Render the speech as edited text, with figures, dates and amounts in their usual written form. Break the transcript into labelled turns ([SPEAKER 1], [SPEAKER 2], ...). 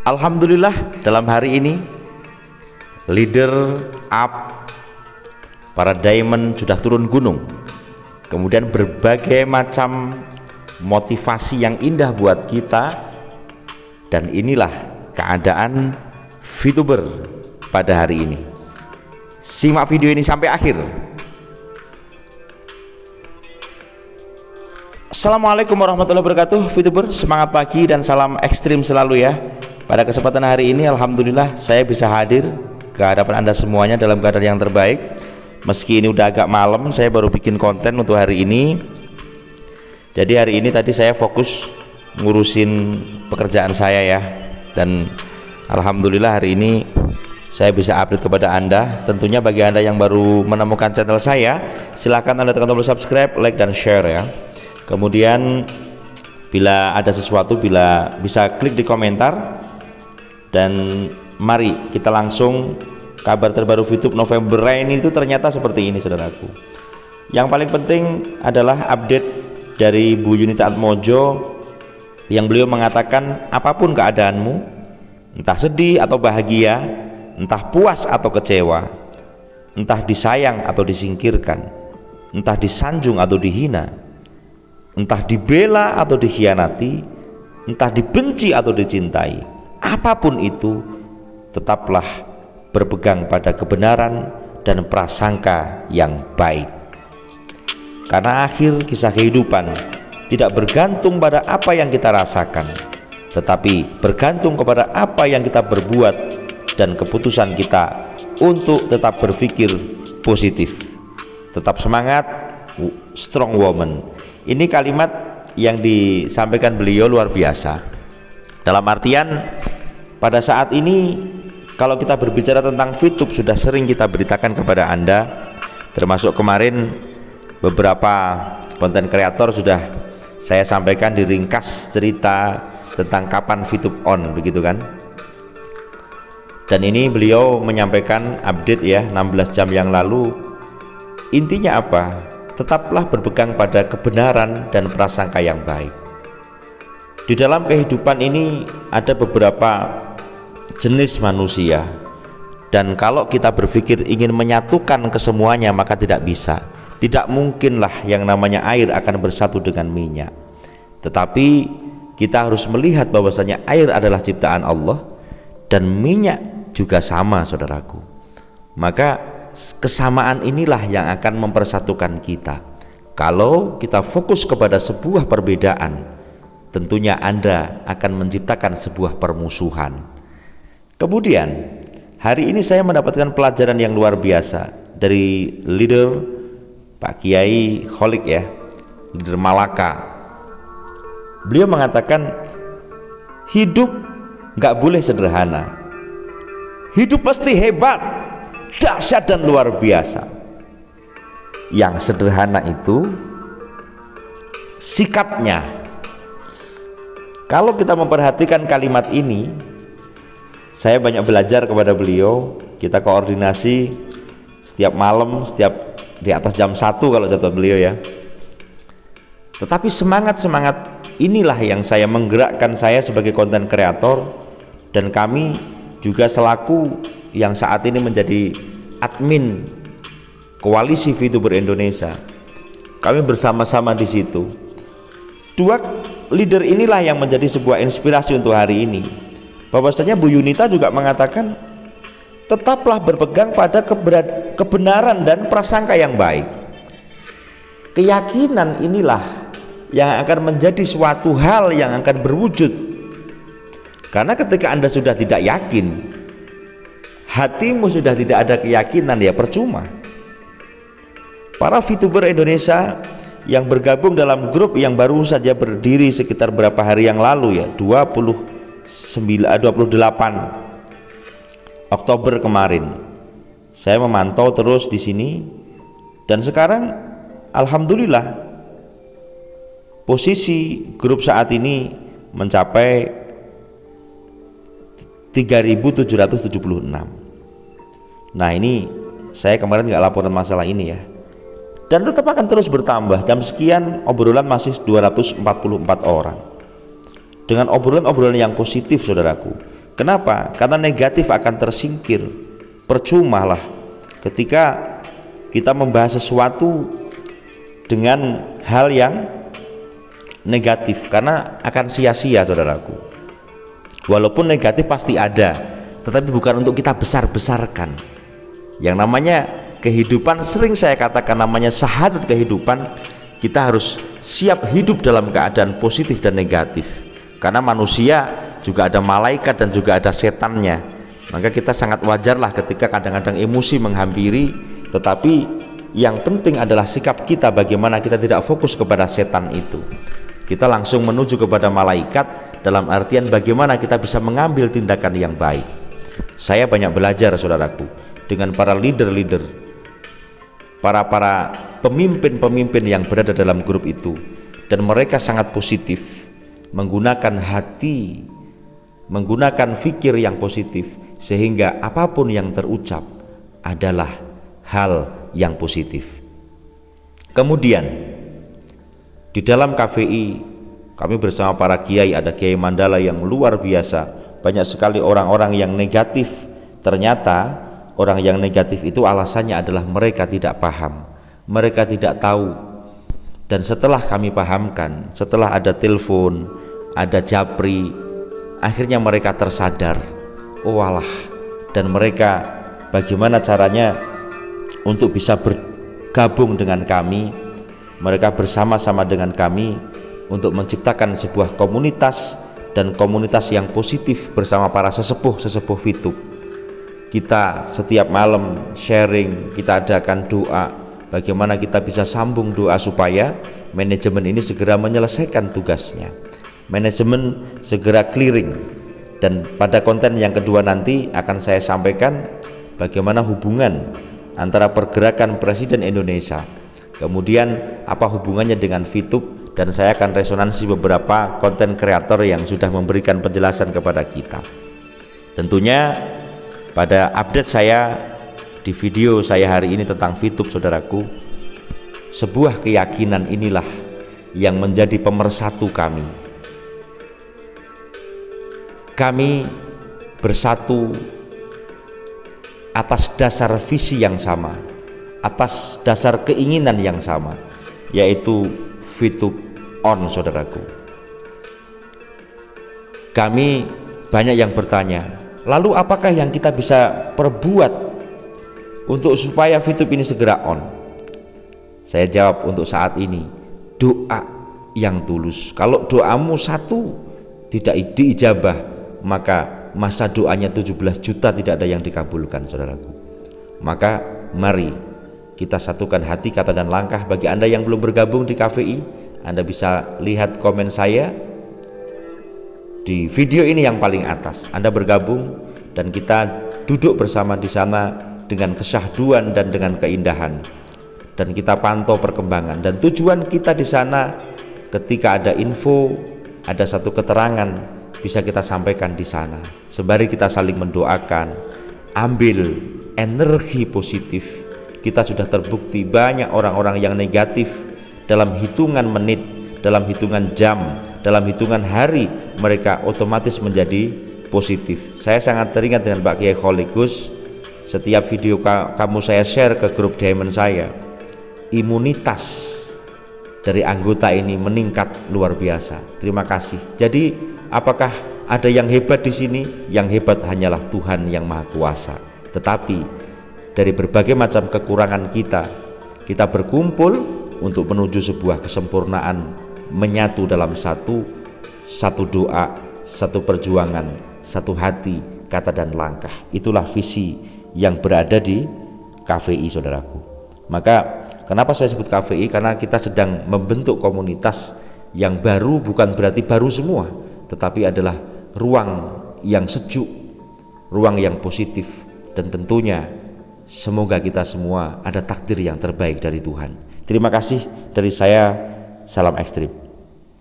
[SPEAKER 1] Alhamdulillah dalam hari ini leader up, para diamond sudah turun gunung, kemudian berbagai macam motivasi yang indah buat kita, dan inilah keadaan VTuber pada hari ini. Simak video ini sampai akhir. Assalamualaikum warahmatullahi wabarakatuh VTuber, semangat pagi dan salam ekstrim selalu ya. Pada kesempatan hari ini alhamdulillah saya bisa hadir ke hadapan Anda semuanya dalam keadaan yang terbaik. Meski ini udah agak malam, saya baru bikin konten untuk hari ini. Jadi hari ini tadi saya fokus ngurusin pekerjaan saya ya, dan alhamdulillah hari ini saya bisa update kepada Anda. Tentunya bagi Anda yang baru menemukan channel saya, silahkan Anda tekan tombol subscribe, like, dan share ya. Kemudian bila ada sesuatu bisa klik di komentar, dan mari kita langsung kabar terbaru VTube November ini itu ternyata seperti ini saudaraku. Yang paling penting adalah update dari Bu Yunita Atmojo yang beliau mengatakan apapun keadaanmu, entah sedih atau bahagia, entah puas atau kecewa, entah disayang atau disingkirkan, entah disanjung atau dihina, entah dibela atau dikhianati, entah dibenci atau dicintai, apapun itu tetaplah berpegang pada kebenaran dan prasangka yang baik, karena akhir kisah kehidupan tidak bergantung pada apa yang kita rasakan, tetapi bergantung kepada apa yang kita berbuat dan keputusan kita untuk tetap berpikir positif. Tetap semangat, strong woman. Ini kalimat yang disampaikan beliau luar biasa. Dalam artian pada saat ini kalau kita berbicara tentang VTube sudah sering kita beritakan kepada Anda, termasuk kemarin beberapa konten kreator sudah saya sampaikan di ringkas cerita tentang kapan VTube on, begitu kan. Dan ini beliau menyampaikan update ya 16 jam yang lalu. Intinya apa? Tetaplah berpegang pada kebenaran dan prasangka yang baik. Di dalam kehidupan ini ada beberapa jenis manusia, dan kalau kita berpikir ingin menyatukan kesemuanya maka tidak bisa. Tidak mungkinlah yang namanya air akan bersatu dengan minyak. Tetapi kita harus melihat bahwasanya air adalah ciptaan Allah dan minyak juga sama saudaraku. Maka kesamaan inilah yang akan mempersatukan kita. Kalau kita fokus kepada sebuah perbedaan, tentunya Anda akan menciptakan sebuah permusuhan. Kemudian hari ini saya mendapatkan pelajaran yang luar biasa dari leader Pak Kiai Kholik ya, leader Malaka. Beliau mengatakan hidup nggak boleh sederhana, hidup pasti hebat, dahsyat dan luar biasa. Yang sederhana itu sikapnya. Kalau kita memperhatikan kalimat ini, saya banyak belajar kepada beliau. Kita koordinasi setiap malam, setiap di atas jam 1 kalau jadwal beliau ya. Tetapi semangat inilah yang saya menggerakkan saya sebagai konten kreator, dan kami juga selaku yang saat ini menjadi admin Koalisi VTuber Indonesia. Kami bersama-sama di situ. Dua leader inilah yang menjadi sebuah inspirasi untuk hari ini. Bahwasanya Bu Yunita juga mengatakan tetaplah berpegang pada kebenaran dan prasangka yang baik. Keyakinan inilah yang akan menjadi suatu hal yang akan berwujud. Karena ketika Anda sudah tidak yakin, hatimu sudah tidak ada keyakinan, ya percuma. Para VTuber Indonesia yang bergabung dalam grup yang baru saja berdiri sekitar berapa hari yang lalu ya, 28 Oktober kemarin, saya memantau terus di sini, dan sekarang alhamdulillah posisi grup saat ini mencapai 3.776. Nah ini saya kemarin nggak laporan masalah ini ya, dan tetap akan terus bertambah. Jam sekian obrolan masih 244 orang dengan obrolan-obrolan yang positif saudaraku. Kenapa? Karena negatif akan tersingkir. Percuma lah ketika kita membahas sesuatu dengan hal yang negatif, karena akan sia-sia saudaraku. Walaupun negatif pasti ada, tetapi bukan untuk kita besar-besarkan. Yang namanya kehidupan, sering saya katakan namanya syahadat kehidupan, kita harus siap hidup dalam keadaan positif dan negatif. Karena manusia juga ada malaikat dan juga ada setannya. Maka kita sangat wajarlah ketika kadang-kadang emosi menghampiri, tetapi yang penting adalah sikap kita, bagaimana kita tidak fokus kepada setan itu. Kita langsung menuju kepada malaikat, dalam artian bagaimana kita bisa mengambil tindakan yang baik. Saya banyak belajar saudaraku dengan para leader-leader, para pemimpin-pemimpin yang berada dalam grup itu, dan mereka sangat positif, menggunakan hati, menggunakan fikir yang positif, sehingga apapun yang terucap adalah hal yang positif. Kemudian di dalam KVI kami bersama para kiai, ada Kiai Mandala yang luar biasa, banyak sekali orang-orang yang negatif. Ternyata orang yang negatif itu alasannya adalah mereka tidak paham, mereka tidak tahu. Dan setelah kami pahamkan, setelah ada telepon, ada japri, akhirnya mereka tersadar, oh alah, dan mereka bagaimana caranya untuk bisa bergabung dengan kami. Mereka bersama-sama dengan kami untuk menciptakan sebuah komunitas, dan komunitas yang positif bersama para sesepuh Fitup. Kita setiap malam sharing, kita adakan doa, bagaimana kita bisa sambung doa supaya manajemen ini segera menyelesaikan tugasnya, manajemen segera clearing. Dan pada konten yang kedua nanti akan saya sampaikan bagaimana hubungan antara pergerakan Presiden Indonesia, kemudian apa hubungannya dengan Fitup, dan saya akan resonansi beberapa konten kreator yang sudah memberikan penjelasan kepada kita. Tentunya pada update saya di video saya hari ini tentang Fitup, saudaraku, sebuah keyakinan inilah yang menjadi pemersatu kami. Kami bersatu atas dasar visi yang sama, atas dasar keinginan yang sama, yaitu Fitup on, saudaraku. Kami banyak yang bertanya, lalu apakah yang kita bisa perbuat untuk supaya Fitup ini segera on? Saya jawab untuk saat ini, doa yang tulus. Kalau doamu satu tidak diijabah, maka masa doanya 17 juta tidak ada yang dikabulkan, saudaraku. Maka mari kita satukan hati, kata, dan langkah. Bagi Anda yang belum bergabung di KVI, Anda bisa lihat komen saya di video ini yang paling atas. Anda bergabung dan kita duduk bersama di sana dengan kesyahduan dan dengan keindahan, dan kita pantau perkembangan. Dan tujuan kita di sana, ketika ada info, ada satu keterangan, bisa kita sampaikan di sana. Sembari kita saling mendoakan, ambil energi positif. Kita sudah terbukti banyak orang-orang yang negatif, dalam hitungan menit, dalam hitungan jam, dalam hitungan hari, mereka otomatis menjadi positif. Saya sangat teringat dengan Pak Kiai Kholigus. Setiap video kamu saya share ke grup Diamond saya, imunitas dari anggota ini meningkat luar biasa. Terima kasih. Jadi apakah ada yang hebat di sini? Yang hebat hanyalah Tuhan yang Maha Kuasa. Tetapi dari berbagai macam kekurangan kita berkumpul untuk menuju sebuah kesempurnaan, menyatu dalam satu doa, satu perjuangan, satu hati, kata, dan langkah. Itulah visi yang berada di KVI, saudaraku. Maka kenapa saya sebut KVI? Karena kita sedang membentuk komunitas yang baru, bukan berarti baru semua, tetapi adalah ruang yang sejuk, ruang yang positif, dan tentunya semoga kita semua ada takdir yang terbaik dari Tuhan. Terima kasih dari saya, salam ekstrim.